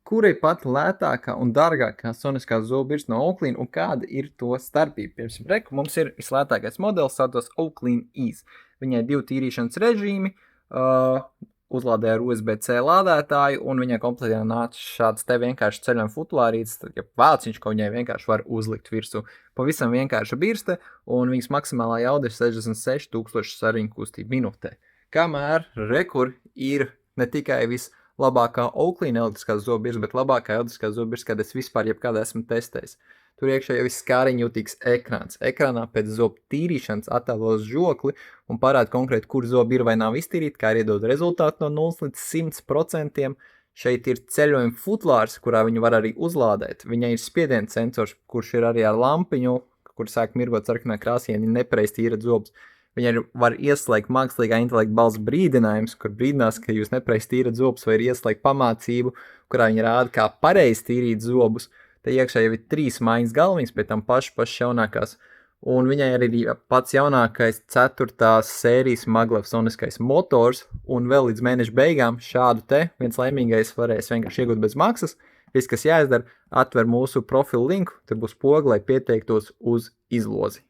kura ir pat lētākā un dārgākā soniskā zobirsta no Oakley un kāda ir to starpība? Piemēram, reku mums ir vislētākais modelis, saucas Oakley Ease. Viņai 2 tīrīšanas režīmi, uzlādē ar USB-C lādētāju, un viņai kompletā nāca šāds te vienkārši ceļojuma futlārīts, ja vāciņš, ko viņai vienkārši var uzlikt virsū. Pavisam vienkārša birste, un viņas maksimālā jauda ir 66,000 sariņu kustību minūtē. Kamēr rekur ir ne tikai vislabākā Oakley elektriskā zobirsta, bet labākā elektriskā zobirsta, kad es vispār jebkad esmu testējis. Tur iekšā jau viss skāriņjūtīgs ekrāns. Ekrānā pēc zobu tīrīšanas attēlos žokli un parāda konkrēti, kur zobi ir vai nav iztīrīti, kā arī iedod rezultātu no 0 līdz 100%. Šeit ir ceļojuma futlārs, kurā viņu var arī uzlādēt. Viņai ir spiediena sensors, kurš ir arī ar lampiņu, kur sāk mirgot sarkanā krāsā, ja nepareizi tīrat zobus. Viņai var ieslēgt mākslīgā intelekta balss brīdinājums, kur brīdinās, ka jūs nepareizi tīrat zobus, vai ir ieslēgt pamācību, kurā viņa rāda, kā pareizi tīrīt zobus. Te iekšā jau ir 3 maiņas galviņas, pēc tam pašas jaunākās. Un viņai arī ir pats jaunākais 4. sērijas maglev soniskais motors, un vēl līdz mēneša beigām šādu te viens laimīgais varēs vienkārši iegūt bez maksas. Viss, kas jāizdara, atver mūsu profilu linku, tur būs poga, lai pieteiktos uz izlozi.